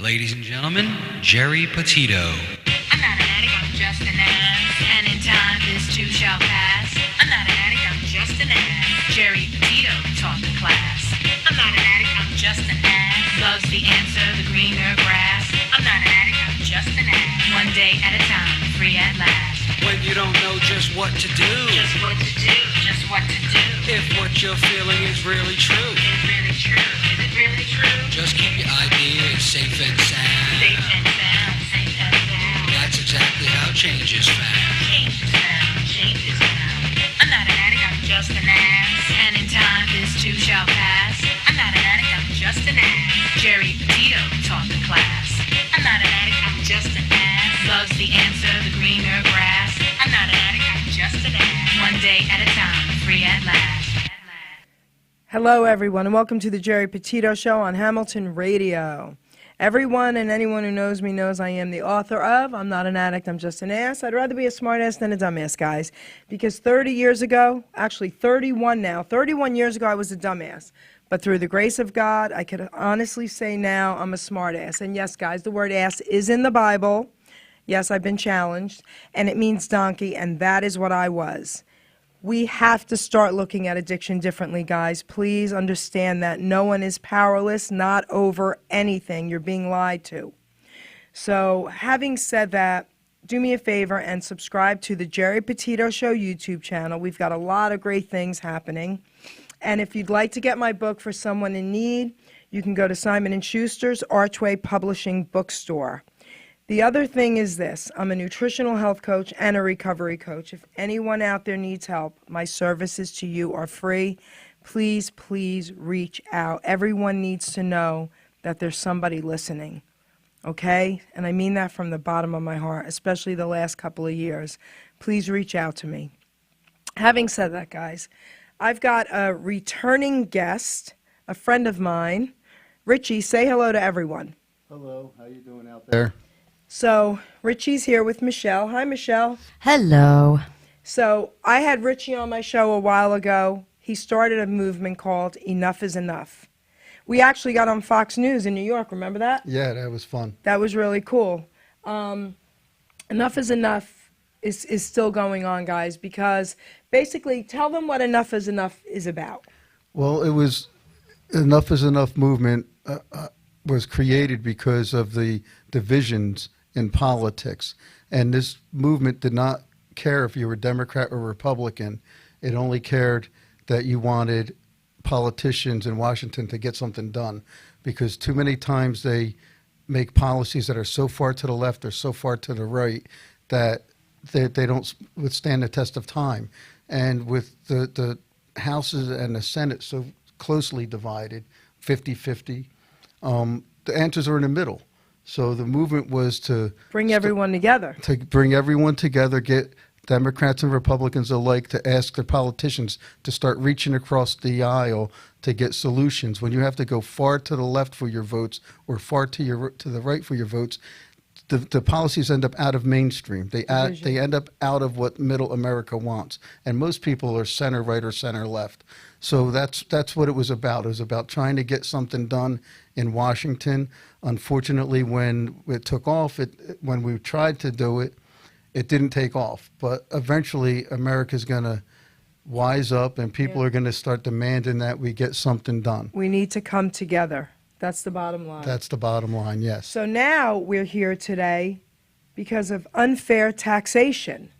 Ladies and gentlemen, Geri Petito. I'm not an addict, I'm just an ass. And in time, this too shall pass. I'm not an addict, I'm just an ass. Geri Petito taught the class. I'm not an addict, I'm just an ass. Loves the answer, the greener grass. I'm not an addict, I'm just an ass. One day at a time, free at last. When you don't know just what to do. Just what to do, just what to do. If what you're feeling is really true. Is really true, is it really true? Just keep your ideas safe and sound. Safe and sound, safe and sound. That's exactly how change is found. Change is found, change is found. I'm not an addict, I'm just an ass. And in time, this too shall pass. I'm not an addict, I'm just an ass. Geri Petito taught the class. I'm not an addict, I'm just an ass. Loves the answer, the greener grass. I'm not an addict, I'm just an ass. One day at a time, free at last. Hello, everyone, and welcome to the Geri Petito Show on Hamilton Radio. Everyone and anyone who knows me knows I am the author of I'm Not an Addict, I'm Just an Ass. I'd rather be a smart ass than a dumbass, guys, because 30 years ago, actually 31 now, 31 years ago I was a dumbass. But through the grace of God, I could honestly say now I'm a smart ass. And yes, guys, the word ass is in the Bible. Yes, I've been challenged, and it means donkey, and that is what I was. We have to start looking at addiction differently, guys. Please understand that no one is powerless, not over anything. You're being lied to. So, having said that, do me a favor and subscribe to the Geri Petito Show YouTube channel. We've got a lot of great things happening. And if you'd like to get my book for someone in need, you can go to Simon & Schuster's Archway Publishing Bookstore. The other thing is this. I'm a nutritional health coach and a recovery coach. If anyone out there needs help, my services to you are free. Please, please reach out. Everyone needs to know that there's somebody listening, okay? And I mean that from the bottom of my heart, especially the last couple of years. Please reach out to me. Having said that, guys, I've got a returning guest, a friend of mine. Richie, say hello to everyone. Hello, how you doing out there? So, Richie's here with Michelle. Hi, Michelle. Hello. So, I had Richie on my show a while ago. He started a movement called Enough is Enough. We actually got on Fox News in New York, remember that? Yeah, that was fun. That was really cool. Enough is Enough is still going on, guys, because basically, tell them what Enough is about. Well, it was Enough is Enough movement was created because of the divisions in politics. And this movement did not care if you were Democrat or Republican. It only cared that you wanted politicians in Washington to get something done, because too many times they make policies that are so far to the left or so far to the right that they don't withstand the test of time. And with the Houses and the Senate so closely divided, 50-50, the answers are in the middle. So the movement was to bring everyone together. To bring everyone together, get Democrats and Republicans alike to ask their politicians to start reaching across the aisle to get solutions. When you have to go far to the left for your votes or far to the right for your votes, the policies end up out of mainstream. They end up out of what middle America wants. And most people are center right or center left. So that's what it was about. It was about trying to get something done in Washington. Unfortunately, when it took off, when we tried to do it, it didn't take off. But eventually, America's going to wise up, and people are going to start demanding that we get something done. We need to come together. That's the bottom line. That's the bottom line, yes. So now we're here today because of unfair taxation.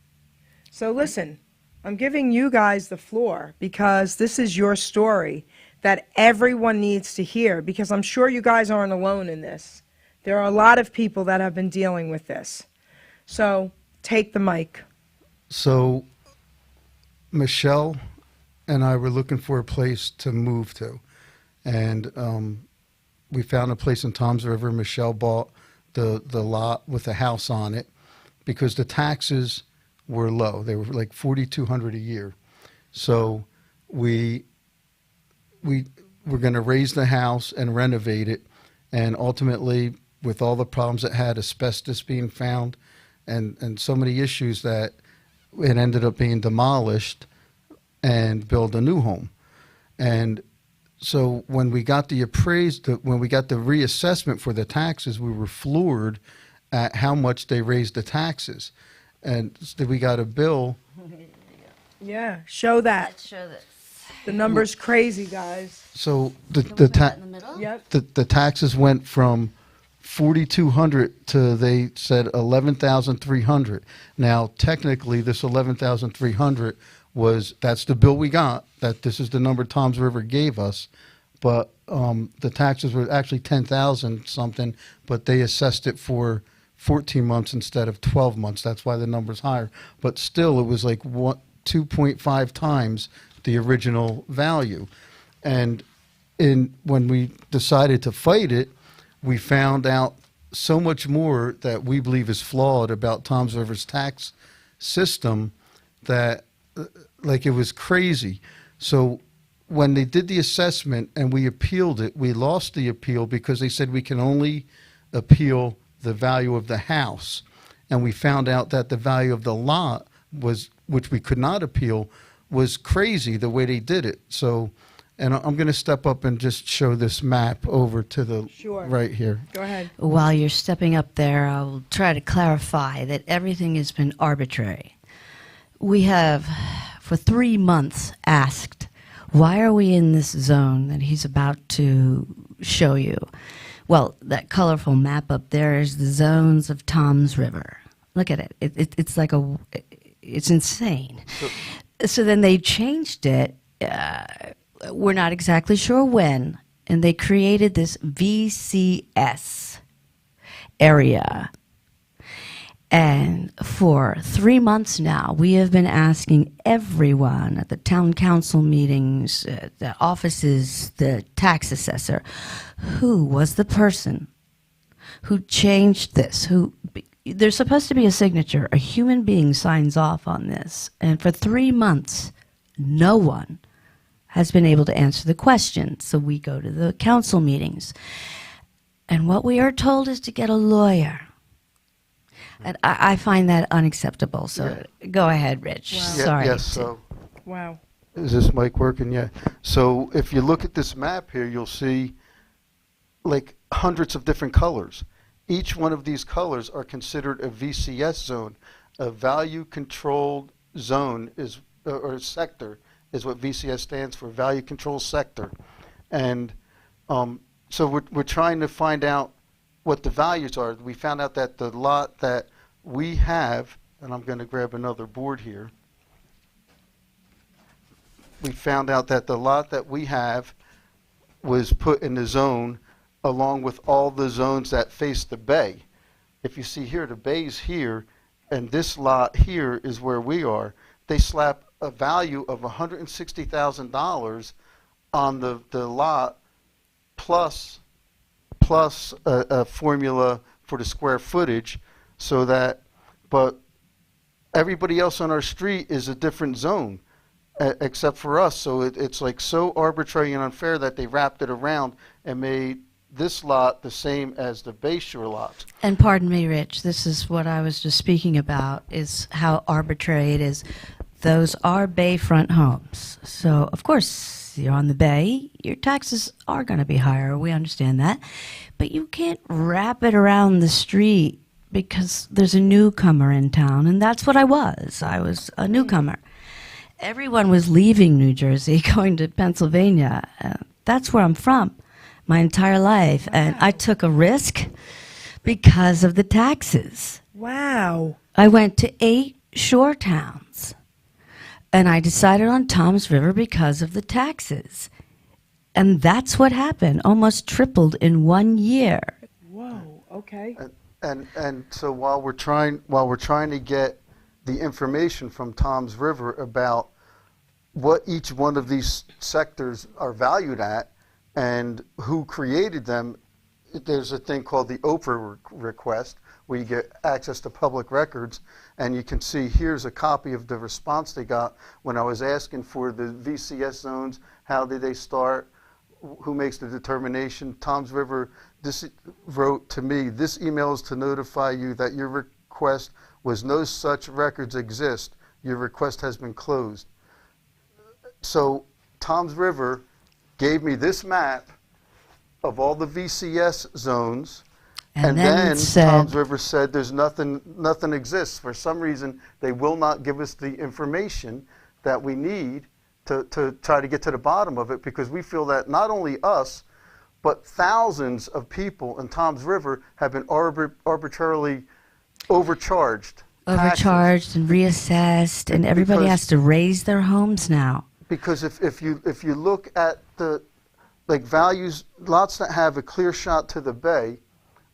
So listen, I'm giving you guys the floor because this is your story that everyone needs to hear, because I'm sure you guys aren't alone in this. There are a lot of people that have been dealing with this. So take the mic. So Michelle and I were looking for a place to move to. And we found a place in Toms River. Michelle bought the lot with a house on it because the taxes were low. They were like $4,200 a year. So we were going to raise the house and renovate it. And ultimately, with all the problems it had, asbestos being found and so many issues, that it ended up being demolished and build a new home. And So when we got the reassessment for the taxes, we were floored at how much they raised the taxes. And we got a bill. Yeah, show that. Let's show this. The number's crazy, guys. So Can we put that in the middle? Yep. the taxes went from 4,200 to, they said, 11,300. Now, technically, this 11,300 that's the bill we got. That this is the number Tom's River gave us, but the taxes were actually 10,000 something, but they assessed it for 14 months instead of 12 months. That's why the number's higher. But still, it was like 2.5 times the original value. And when we decided to fight it, we found out so much more that we believe is flawed about Tom's River's tax system that, like, it was crazy. So when they did the assessment and we appealed it, we lost the appeal because they said we can only appeal the value of the house. And we found out that the value of the lot which we could not appeal, was crazy the way they did it. So, and I'm going to step up and just show this map over to the Sure. right here. Go ahead. While you're stepping up there, I'll try to clarify that everything has been arbitrary. We have, for 3 months, asked, why are we in this zone that he's about to show you? Well, that colorful map up there is the zones of Tom's River. Look at it. It's like it's insane. So then they changed it. We're not exactly sure when, and they created this VCS area. And for 3 months now, we have been asking everyone at the town council meetings, the offices, the tax assessor, who was the person who changed this, there's supposed to be a signature. A human being signs off on this. And for 3 months, no one has been able to answer the question. So we go to the council meetings. And what we are told is to get a lawyer. And I find that unacceptable. So go ahead, Rich. Wow. Sorry. Yes, so Wow. is this mic working? Yeah. So if you look at this map here, you'll see like hundreds of different colors. Each one of these colors are considered a VCS zone. A value controlled zone is, or sector, is what VCS stands for, value control sector. And so we're trying to find out what the values are. We found out that the lot that we have, and I'm going to grab another board here. We found out that the lot that we have was put in the zone along with all the zones that face the bay. If you see here, the bay's here, and this lot here is where we are. They slap a value of $160,000 on the lot plus a formula for the square footage, so that, but everybody else on our street is a different zone except for us. So it's like so arbitrary and unfair that they wrapped it around and made this lot the same as the Bayshore lot. And pardon me, Rich, this is what I was just speaking about, is how arbitrary it is. Those are bayfront homes. So, of course, you're on the bay, your taxes are going to be higher. We understand that. But you can't wrap it around the street because there's a newcomer in town, and that's what I was. I was a newcomer. Everyone was leaving New Jersey, going to Pennsylvania. That's where I'm from my entire life, and I took a risk because of the taxes. Wow. I went to 8 shore towns, and I decided on Tom's River because of the taxes. And that's what happened, almost tripled in 1 year. Whoa. Okay. And so while we're trying to get the information from Tom's River about what each one of these sectors are valued at and who created them, there's a thing called the Oprah request, where you get access to public records, and you can see here's a copy of the response they got when I was asking for the VCS zones. How did they start? Who makes the determination? Tom's River wrote to me, this email is to notify you that your request was no such records exist. Your request has been closed. So Tom's River gave me this map of all the VCS zones, And then said, Tom's River said there's nothing exists. For some reason, they will not give us the information that we need to try to get to the bottom of it, because we feel that not only us, but thousands of people in Tom's River have been arbitrarily overcharged. overcharged and reassessed, and everybody Because- has to raise their homes now. Because if you look at the values, lots that have a clear shot to the bay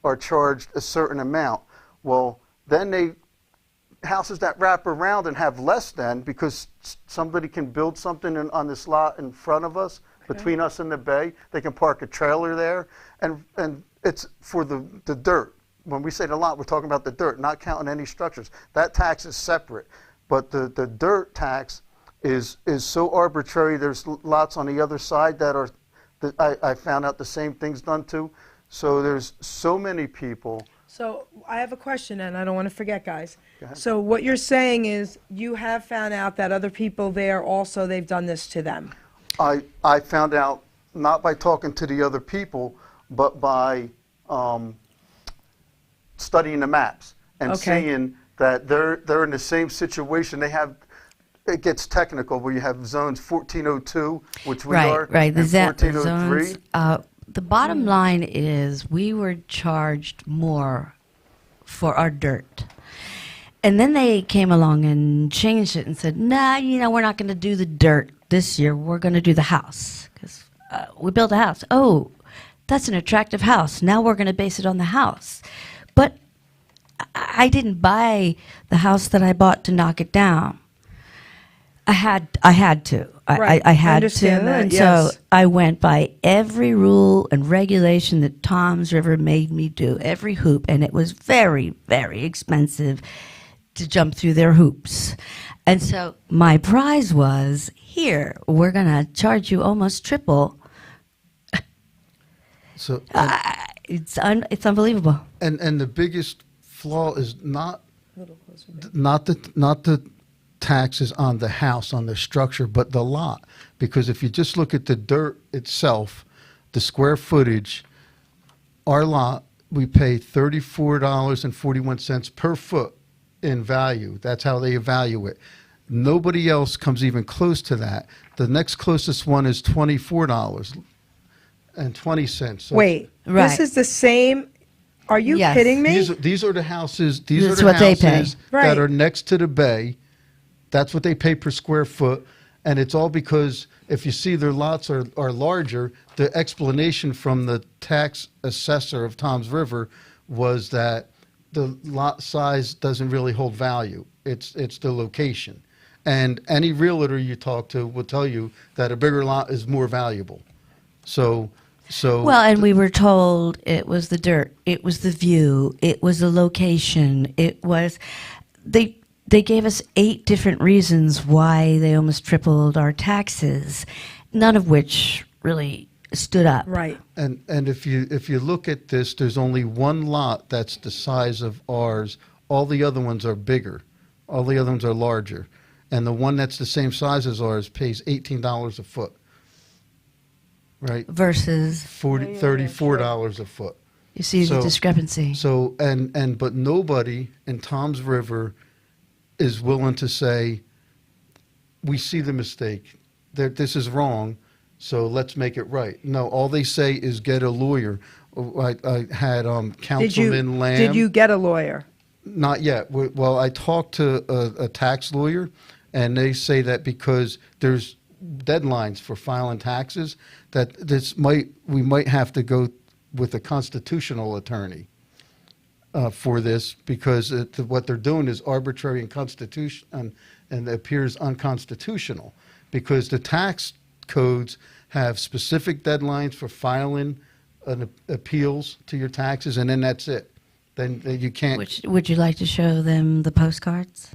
are charged a certain amount. Well, then houses that wrap around and have less than, because somebody can build something on this lot in front of us, between us and the bay, they can park a trailer there, and it's for the dirt. When we say the lot, we're talking about the dirt, not counting any structures. That tax is separate, but the dirt tax is so arbitrary. There's lots on the other side that are, I found out the same thing's done to. So there's so many people. So I have a question, and I don't want to forget, guys. Go ahead. So what you're saying is you have found out that other people there also, they've done this to them. I found out not by talking to the other people, but by studying the maps and Okay. seeing that they're in the same situation. They have, it gets technical, where you have zones 1402, which we are, Right. The and the 1403. zones. The bottom line is we were charged more for our dirt. And then they came along and changed it and said, nah, we're not going to do the dirt this year. We're going to do the house. Because we built a house. Oh, that's an attractive house. Now we're going to base it on the house. But I didn't buy the house that I bought to knock it down. I had to. Right. I had I understand to. that, And yes. so I went by every rule and regulation that Tom's River made me do, every hoop. And it was very, very expensive to jump through their hoops. And so my prize was, here, we're going to charge you almost triple. So It's unbelievable. and the biggest flaw is not the taxes on the house, on the structure, but the lot. Because if you just look at the dirt itself, the square footage, our lot, we pay $34.41 per foot in value. That's how they evaluate. Nobody else comes even close to that. The next closest one is $24.20. So Wait, Right. this is the same, are you Yes. kidding me? these are the houses. These That's are the what they pay. houses Right. that are next to the bay. That's what they pay per square foot, and it's all because if you see their lots are larger. The explanation from the tax assessor of Tom's River was that the lot size doesn't really hold value. It's the location, and any realtor you talk to will tell you that a bigger lot is more valuable. So. Well, and we were told it was the dirt, it was the view, it was the location, it was they gave us 8 different reasons why they almost tripled our taxes, none of which really stood up. Right. And if you look at this, there's only one lot that's the size of ours. All the other ones are bigger. All the other ones are larger. And the one that's the same size as ours pays $18 a foot. Right? Versus, $34 a foot. you see the So- discrepancy. So but nobody in Tom's River is willing to say, we see the mistake. This is wrong, so let's make it right. No, all they say is get a lawyer. I had Councilman Lamb. Did you get a lawyer? Not yet. Well, I talked to a tax lawyer, and they say that because there's deadlines for filing taxes, that we might have to go with a constitutional attorney for this, because what they're doing is arbitrary and and appears unconstitutional, because the tax codes have specific deadlines for filing appeals to your taxes, and then that's it. Then you can't. Would you like to show them the postcards?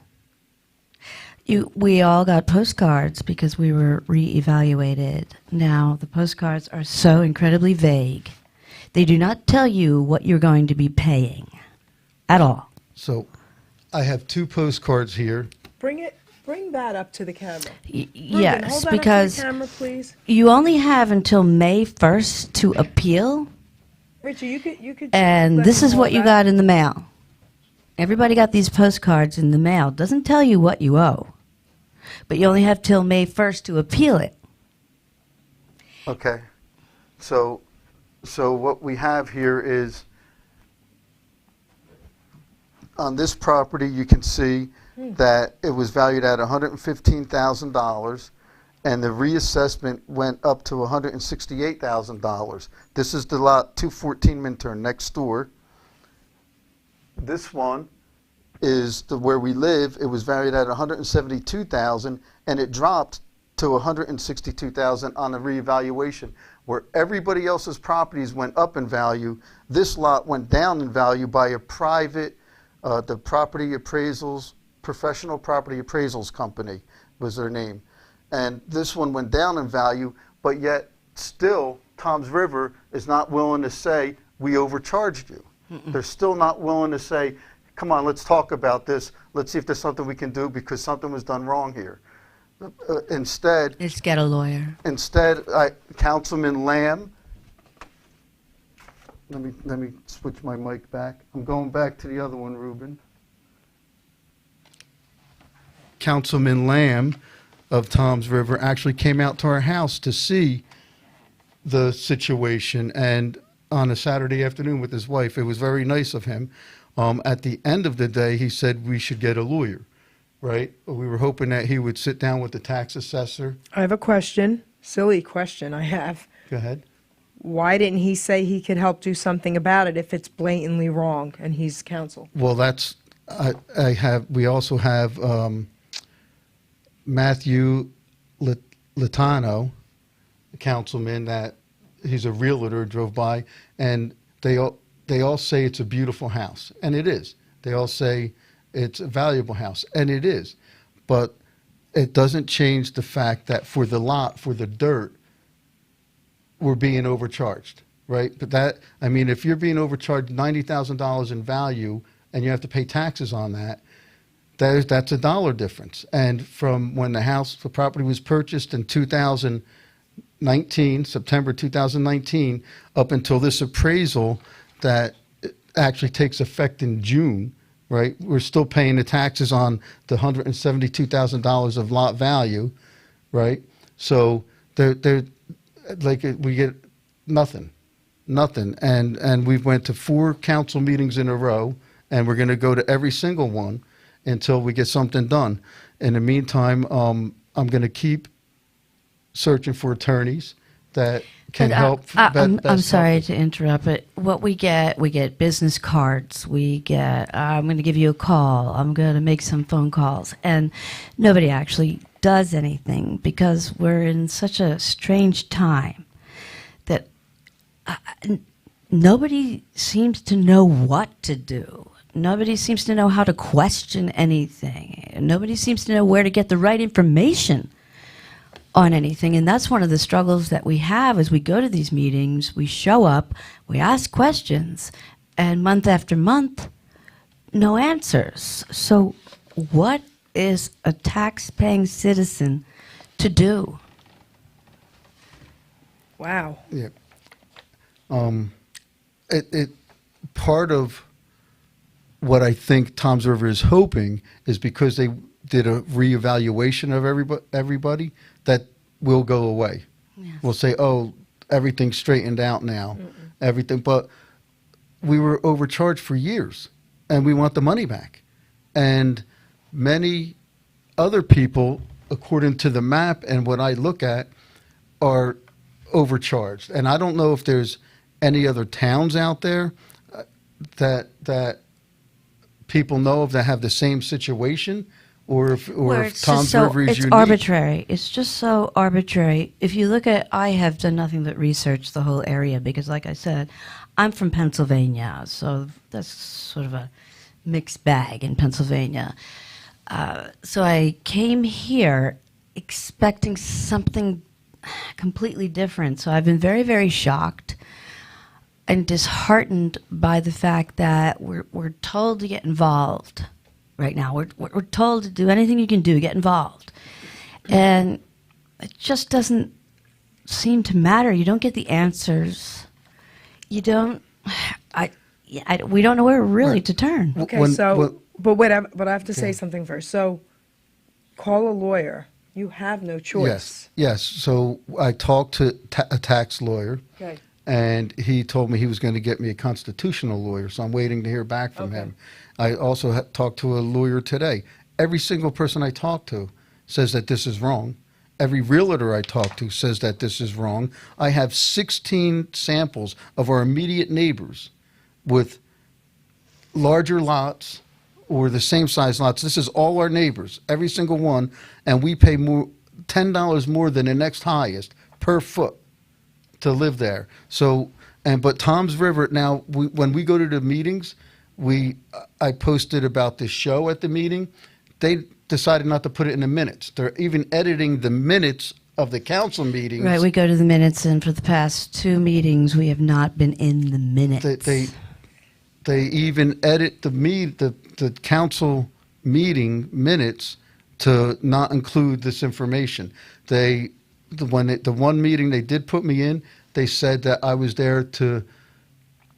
We all got postcards because we were reevaluated. Now, the postcards are so incredibly vague. They do not tell you what you're going to be paying at all. So I have 2 postcards here. Bring it. Bring that up to the camera. Ruben, Yes, hold that because up to the camera, please. you only have until May 1st to appeal, Richard, you could. and let this me is hold what you that. got in the mail. Everybody got these postcards in the mail. Doesn't tell you what you owe, but you only have till May 1st to appeal it. Okay. So what we have here is, on this property, you can see that it was valued at $115,000, and the reassessment went up to $168,000. This is the lot 214 Minturn next door. This one is where we live. It was valued at $172,000, and it dropped to $162,000 on a reevaluation. Where everybody else's properties went up in value, this lot went down in value by a private, the property appraisals, professional property appraisals company was their name. And this one went down in value, but yet still Tom's River is not willing to say, we overcharged you. They're still not willing to say, come on, let's talk about this. Let's see if there's something we can do because something was done wrong here. Instead, Just get a lawyer. Councilman Lamb, let me switch my mic back. I'm going back to the other one, Ruben. Councilman Lamb of Tom's River actually came out to our house to see the situation, and on a Saturday afternoon with his wife. It was very nice of him. At the end of the day, he said we should get a lawyer, right? We were hoping that he would sit down with the tax assessor. I have a question. Silly question I have. Go ahead. Why didn't he say he could help do something about it if it's blatantly wrong and he's counsel? Well, that's we also have Matthew Latano, a councilman that he's a realtor, drove by, and they all say it's a beautiful house, and it is. They all say it's a valuable house, and it is. But it doesn't change the fact that for the lot, for the dirt, we're being overcharged, right? But that, I mean, if you're being overcharged $90,000 in value and you have to pay taxes on that, that's a dollar difference. And from when the property was purchased in 2019, September 2019, up until this appraisal that actually takes effect in June, right? We're still paying the taxes on the $172,000 of lot value, right? So they're like we get nothing. And we went to 4 council meetings in a row, and we're going to go to every single one until we get something done. In the meantime, I'm going to keep searching for attorneys that can help. I'm sorry to interrupt, but what we get business cards. We get, I'm going to give you a call. I'm going to make some phone calls. And nobody actually does anything because we're in such a strange time that nobody seems to know what to do. Nobody seems to know how to question anything. Nobody seems to know where to get the right information on anything. And that's one of the struggles that we have as we go to these meetings. We show up, we ask questions, and month after month, no answers. So what is a tax-paying citizen to do? Wow. Yeah. Part of what I think Tom's River is hoping is because they did a reevaluation of everybody that will go away. Yes. We'll say, oh, everything's straightened out now, everything. But we were overcharged for years, and we want the money back. And many other people, according to the map and what I look at, are overcharged. And I don't know if there's any other towns out there that people know of that have the same situation, or if Tom's River is it's unique. arbitrary. It's just so arbitrary. If you look at, I have done nothing but research the whole area because, like I said, I'm from Pennsylvania, so that's sort of a mixed bag in Pennsylvania. So I came here expecting something completely different. So I've been very, very shocked and disheartened by the fact that we're told to get involved, right now. We're told to do anything you can do, get involved. And it just doesn't seem to matter. You don't get the answers. You don't, we don't know where really to turn. Okay, but I have to say something first. So, call a lawyer. You have no choice. Yes. So I talked to a tax lawyer, Okay. and he told me he was going to get me a constitutional lawyer, so I'm waiting to hear back from him. I also talked to a lawyer today. Every single person I talk to says that this is wrong. Every realtor I talk to says that this is wrong. I have 16 samples of our immediate neighbors with larger lots or the same size lots. This is all our neighbors, every single one, and we pay more, $10 more than the next highest per foot to live there. So, but Tom's River, now, when we go to the meetings, I posted about this show at the meeting. They decided not to put it in the minutes. They're even editing the minutes of the council meetings. Right, we go to the minutes, and for the past 2 meetings, we have not been in the minutes. They even edit the council meeting minutes to not include this information. The one meeting they did put me in, they said that I was there to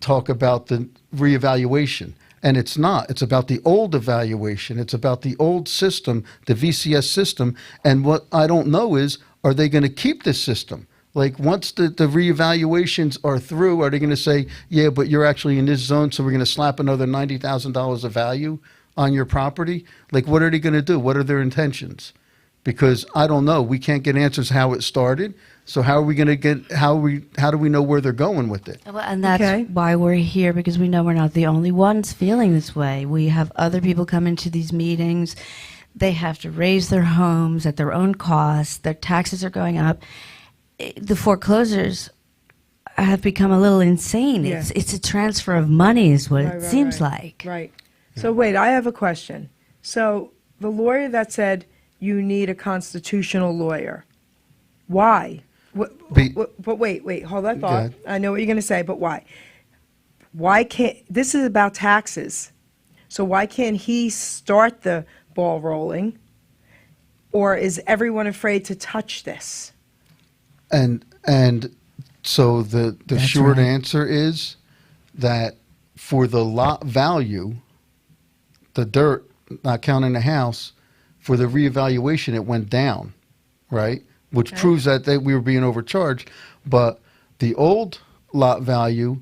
talk about the reevaluation. And it's not. It's about the old evaluation. It's about the old system, the VCS system. And what I don't know is, are they going to keep this system? Like, once the reevaluations are through, are they going to say, yeah, but you're actually in this zone, so we're going to slap another $90,000 of value on your property? Like, what are they going to do? What are their intentions? Because I don't know. We can't get answers how it started. So how are we going to get, how do we know where they're going with it? Well, and that's why we're here, because we know we're not the only ones feeling this way. We have other people come into these meetings. They have to raise their homes at their own cost. Their taxes are going up. The foreclosures have become a little insane. Yeah. It's a transfer of money is what it seems like. Right. So wait, I have a question. So the lawyer that said you need a constitutional lawyer, why? But wait, hold that thought. I know what you're going to say, but why? Why can't, this is about taxes. So why can't he start the ball rolling? Or is everyone afraid to touch this? And so the short answer is that for the lot value, the dirt, not counting the house, for the reevaluation, it went down, right? Which proves that we were being overcharged. But the old lot value,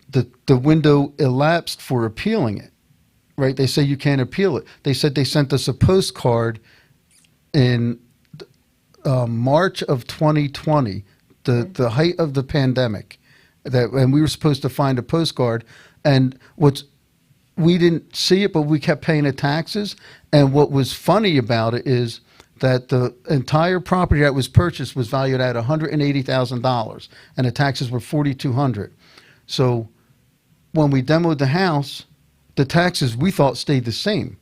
the window elapsed for appealing it, right? They say you can't appeal it. They said they sent us a postcard in March of 2020, the height of the pandemic, and we were supposed to find a postcard. And we didn't see it, but we kept paying the taxes. And what was funny about it is that the entire property that was purchased was valued at $180,000, and the taxes were $4,200. So when we demoed the house, the taxes we thought stayed the same.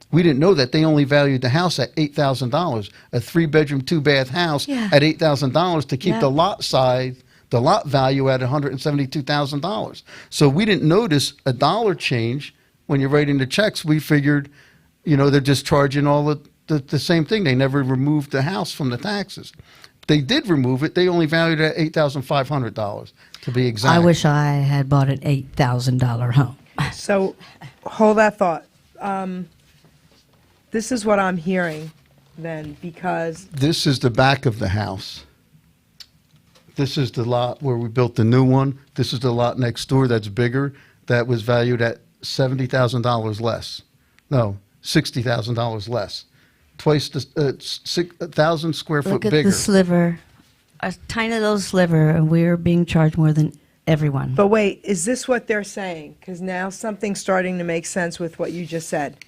We didn't know that they only valued the house at $8,000, a 3-bedroom, 2-bath house at $8,000 to keep the lot size, the lot value at $172,000. So we didn't notice a dollar change when you're writing the checks. We figured, they're just charging all the same thing. They never removed the house from the taxes. They did remove it. They only valued it at $8,500 to be exact. I wish I had bought an $8,000 home. So hold that thought. This is what I'm hearing then, because this is the back of the house. This is the lot where we built the new one. This is the lot next door that's bigger, that was valued at $70,000 less. No, $60,000 less. Twice the 1,000 square foot bigger. Look at the sliver, a tiny little sliver, and we're being charged more than everyone. But wait, is this what they're saying? Because now something's starting to make sense with what you just said.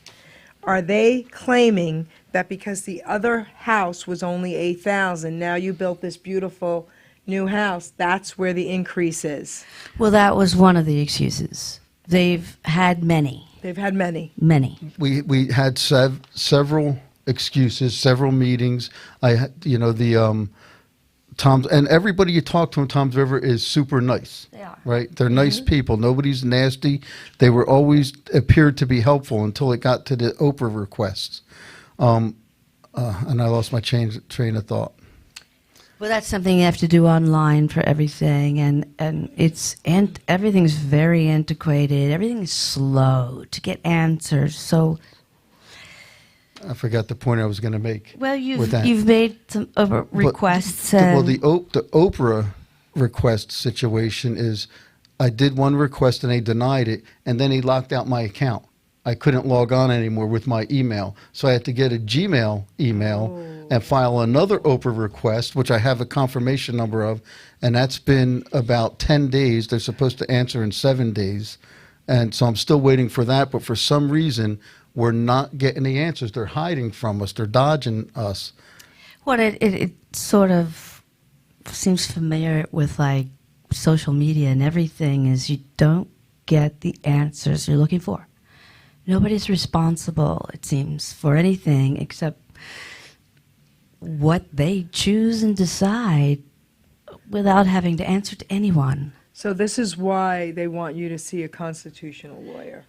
Are they claiming that because the other house was only $8,000, now you built this beautiful new house, that's where the increase is? Well, that was one of the excuses. They've had many. They've had many. Many. We had several excuses, several meetings. Tom's, and everybody you talk to in Tom's River is super nice. They are. Right? They're nice people. Nobody's nasty. They were always appeared to be helpful until it got to the Oprah requests. And I lost my train of thought. Well, that's something you have to do online for everything, and everything's very antiquated. Everything's slow to get answers. So, I forgot the point I was going to make. well, with that. you've made some requests. Well, the Oprah request situation is, I did one request and they denied it, and then he locked out my account. I couldn't log on anymore with my email, so I had to get a Gmail email and file another Oprah request, which I have a confirmation number of, and that's been about 10 days. They're supposed to answer in 7 days, and so I'm still waiting for that, but for some reason, we're not getting the answers. They're hiding from us. They're dodging us. Well, it sort of seems familiar with like social media and everything. Is you don't get the answers you're looking for. Nobody's responsible, it seems, for anything except what they choose and decide without having to answer to anyone. So this is why they want you to see a constitutional lawyer.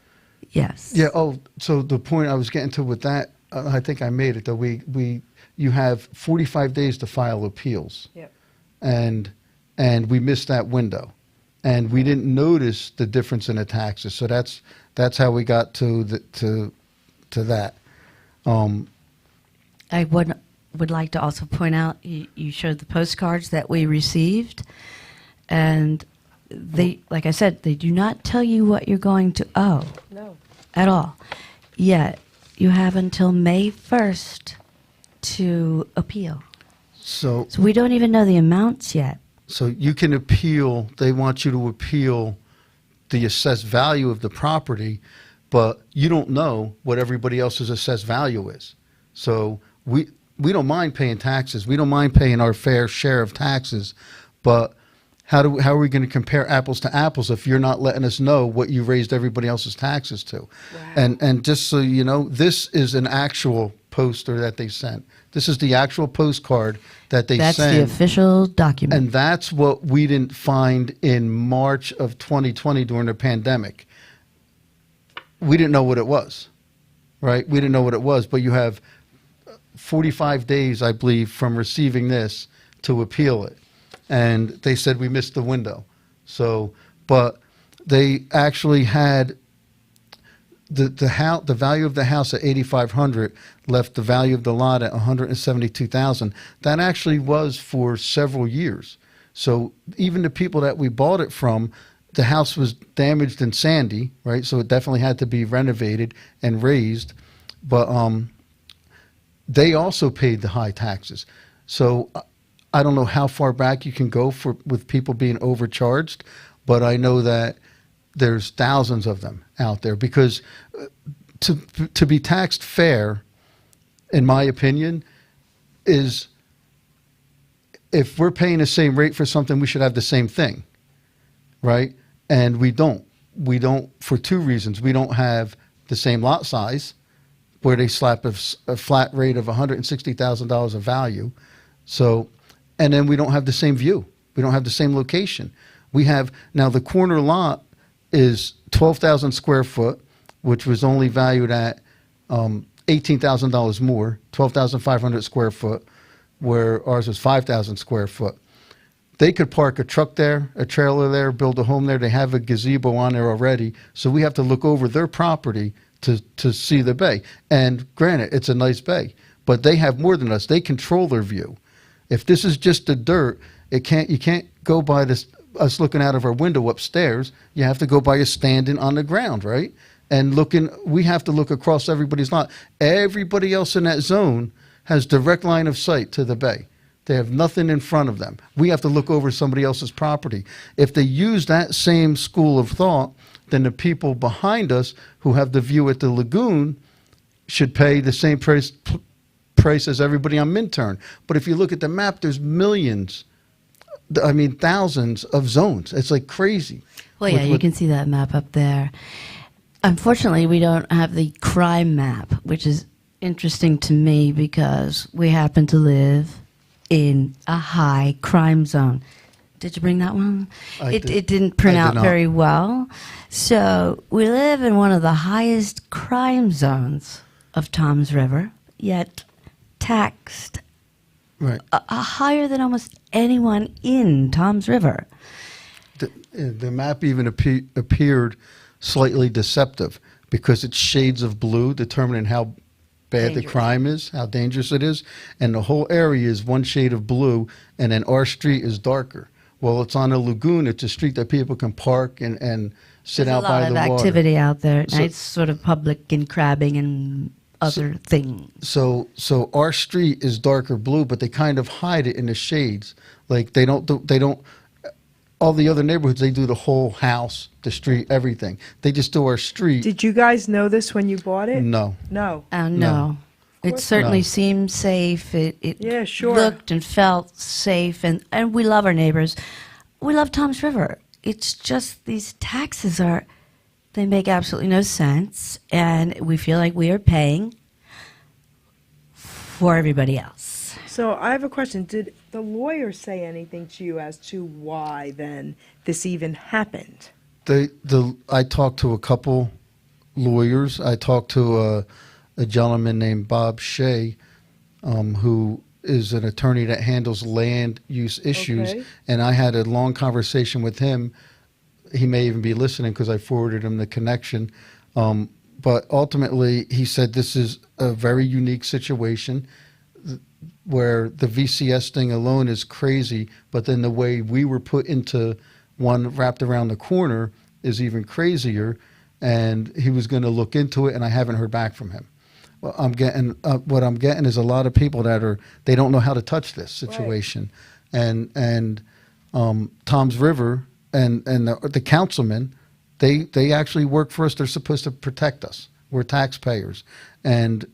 Yes. Yeah. Oh, so the point I was getting to with that, I think I made it. Though you have 45 days to file appeals, Yep. and we missed that window, and we didn't notice the difference in the taxes. So that's how we got to that. I would like to also point out you showed the postcards that we received, and they, like I said, they do not tell you what you're going to owe No. at all. Yet you have until May 1st to appeal. So We don't even know the amounts yet. So you can appeal. They want you to appeal the assessed value of the property, but you don't know what everybody else's assessed value is. So we don't mind paying taxes. We don't mind paying our fair share of taxes, but how are we going to compare apples to apples if you're not letting us know what you raised everybody else's taxes to? Wow. And just so you know, this is an actual poster that they sent. This is the actual postcard that they That's sent. the official document. And that's what we didn't find in March of 2020 during the pandemic. We didn't know what it was, right? We didn't know what it was, but you have 45 days, I believe, from receiving this to appeal it. And they said we missed the window. So, but they actually had the value of the house at $8,500 left the value of the lot at $172,000. That actually was for several years. So even the people that we bought it from, the house was damaged in Sandy, right? So it definitely had to be renovated and raised. But they also paid the high taxes. So I don't know how far back you can go with people being overcharged, but I know that there's thousands of them out there, because to be taxed fair, in my opinion, is if we're paying the same rate for something, we should have the same thing, right? And we don't. We don't, for two reasons. We don't have the same lot size, where they slap a flat rate of $160,000 of value. So, and then we don't have the same view. We don't have the same location. We have, now the corner lot is 12,000 square foot, which was only valued at $18,000 more, 12,500 square foot, where ours was 5,000 square foot. They could park a truck there, a trailer there, build a home there. They have a gazebo on there already. So we have to look over their property to see the bay. And granted, it's a nice bay, but they have more than us. They control their view. If this is just the dirt, you can't go by us looking out of our window upstairs. You have to go by us standing on the ground, right? And we have to look across everybody's lot. Everybody else in that zone has direct line of sight to the bay. They have nothing in front of them. We have to look over somebody else's property. If they use that same school of thought, then the people behind us who have the view at the lagoon should pay the same price as everybody on Minturn. But if you look at the map, there's millions, I mean thousands of zones. It's like crazy. Well, yeah, you can see that map up there. Unfortunately, we don't have the crime map, which is interesting to me because we happen to live in a high crime zone. Did you bring that one? It didn't print I did out not. very well. So we live in one of the highest crime zones of Toms River, yet taxed Right. higher than almost anyone in Toms River. The map even appeared slightly deceptive because it's shades of blue determining how bad the Dangerous. crime is, how dangerous it is, and the whole area is one shade of blue, and then our street is darker. Well, it's on a lagoon. It's a street that people can park and sit There's out a by lot the of water. activity out there at So- night, it's sort of public and crabbing and other things. So our street is darker blue, but they kind of hide it in the shades. Like they don't. All the other neighborhoods, they do the whole house, the street, everything. They just do our street. Did you guys know this when you bought it? No. No. No. No. It course certainly not. seemed safe. It Yeah, sure. looked and felt safe, and we love our neighbors. We love Toms River. It's just these taxes they make absolutely no sense, and we feel like we are paying for everybody else. So I have a question. Did the lawyer say anything to you as to why then this even happened? I talked to a couple lawyers. I talked to a gentleman named Bob Shea, who is an attorney that handles land use issues. Okay. And I had a long conversation with him. He may even be listening because I forwarded him the connection. But ultimately, he said this is a very unique situation where the VCS thing alone is crazy, but then the way we were put into one wrapped around the corner is even crazier. And he was going to look into it, and I haven't heard back from him. Well, what I'm getting is a lot of people they don't know how to touch this situation, and Toms River and the councilmen, they actually work for us. They're supposed to protect us. We're taxpayers, and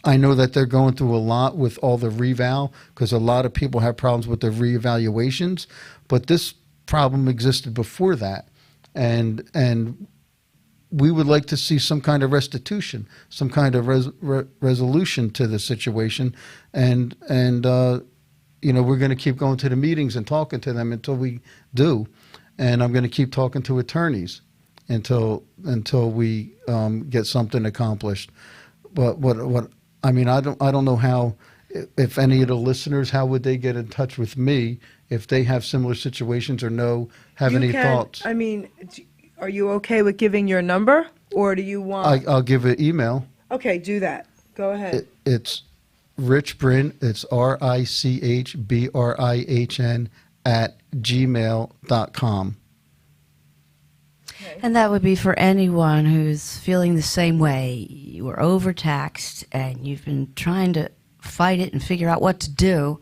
I know that they're going through a lot with all the reval because a lot of people have problems with their reevaluations, but this problem existed before that, and we would like to see some kind of restitution, some kind of resolution to the situation, and we're going to keep going to the meetings and talking to them until we do, and I'm going to keep talking to attorneys until we get something accomplished. But what I mean, I don't know how, if any of the listeners, how would they get in touch with me if they have similar situations or have You any can- thoughts? I mean, are you okay with giving your number, or do you want? I'll give an email. Okay, do that. Go ahead. It's Rich Brin. It's RichBrihn @gmail.com. And that would be for anyone who's feeling the same way. You were overtaxed and you've been trying to fight it and figure out what to do.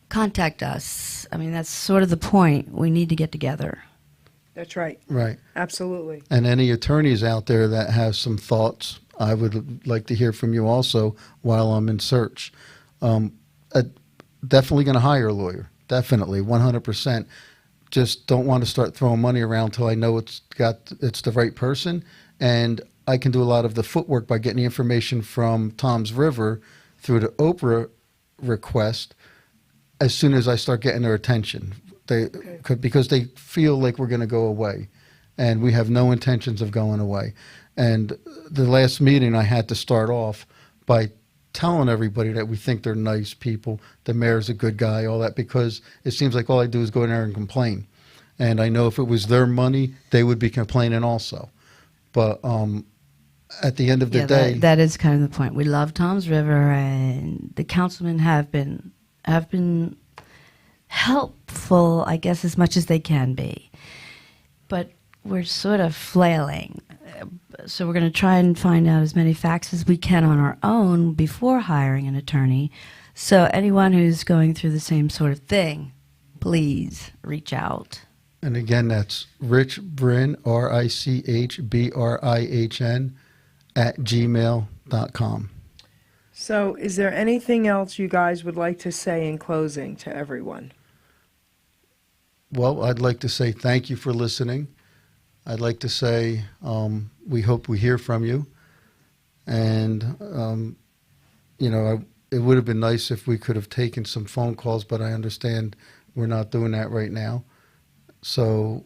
Contact us. I mean, that's sort of the point. We need to get together. That's right. Right. Absolutely. And any attorneys out there that have some thoughts, I would like to hear from you also while I'm in search. Definitely going to hire a lawyer. Definitely, 100%. Just don't want to start throwing money around until I know it's the right person. And I can do a lot of the footwork by getting the information from Toms River through the Oprah request as soon as I start getting their attention. Because they feel like we're going to go away, and we have no intentions of going away. And the last meeting, I had to start off by telling everybody that we think they're nice people, the mayor's a good guy, all that, because it seems like all I do is go in there and complain. And I know if it was their money, they would be complaining also. But at the end of the day, that is kind of the point. We love Toms River, and the councilmen have been helpful, I guess, as much as they can be. But we're sort of flailing. So we're going to try and find out as many facts as we can on our own before hiring an attorney. So anyone who's going through the same sort of thing, please reach out. and again, that's Rich Brin, RichBrihn @gmail.com. So, is there anything else you guys would like to say in closing to everyone? Well, I'd like to say thank you for listening. I'd like to say we hope we hear from you. And, it would have been nice if we could have taken some phone calls, but I understand we're not doing that right now. So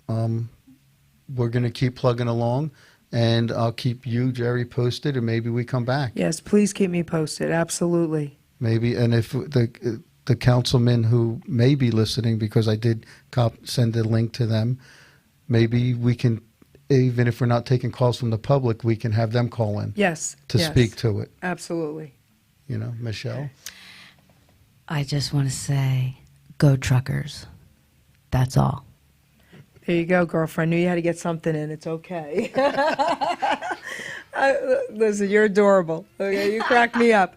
we're going to keep plugging along, and I'll keep you, Geri, posted, and maybe we come back. Yes, please keep me posted. Absolutely. Maybe, and if the councilmen who may be listening, because I did send a link to them, maybe we can, even if we're not taking calls from the public, we can have them call in Yes. to yes. speak to it. Absolutely. You know, Michelle? Okay. I just want to say, go truckers. That's all. There you go, girlfriend. Knew you had to get something in. It's okay. Listen, you're adorable. Okay, you crack me up.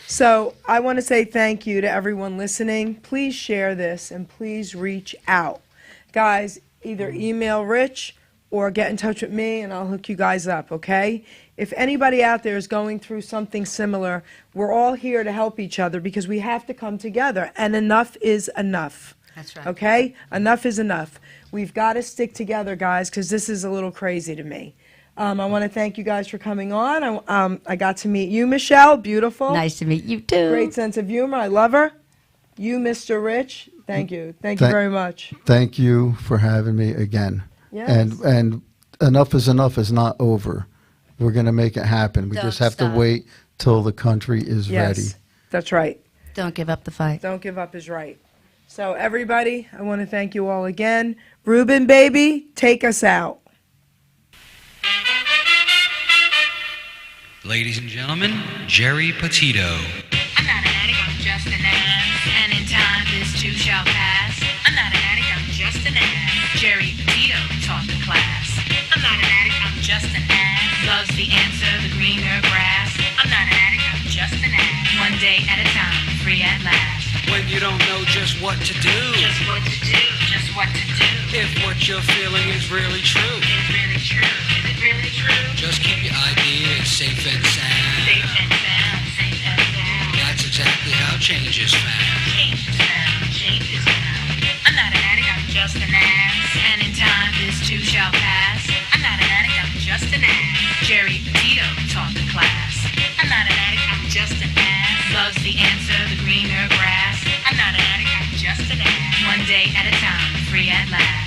So I want to say thank you to everyone listening. Please share this and please reach out. Guys, either email Rich or get in touch with me and I'll hook you guys up, okay? If anybody out there is going through something similar, we're all here to help each other because we have to come together, and enough is enough. That's right. Okay? Enough is enough. We've got to stick together, guys, because this is a little crazy to me. I want to thank you guys for coming on. I got to meet you, Michelle. Beautiful. Nice to meet you, too. Great sense of humor. I love her. You, Mr. Rich. Thank you. Thank you very much. Thank you for having me again. Yes. And enough is not over. We're going to make it happen. We Don't just have stop. to wait till the country is Yes, ready. that's right. Don't give up the fight. Don't give up is right. So, everybody, I want to thank you all again. Ruben, baby, take us out. Ladies and gentlemen, Geri Petito. I'm not an addict, I'm just an ass. And in time, this too shall pass. I'm not an addict, I'm just an ass. Geri Petito taught the class. I'm not an addict, I'm just an ass. Loves the answer, the greener grass. I'm not an addict, I'm just an ass. One day at a time, free at last. When you don't know just what to do. Just what to do, just what to do. If what you're feeling is really true. Is it really true? Is it really true? Just keep your ideas safe and sound. Safe and sound, safe and sound. That's exactly how change is found. Change is found, change is found. I'm not an addict, I'm just an ass. And in time, this too shall pass. I'm not an addict, I'm just an ass. Geri Petito taught the class. I'm not an addict, I'm just an ass. Loves the answer, the greener grass. I'm not an addict, I'm just an ass. One day at a time, free at last.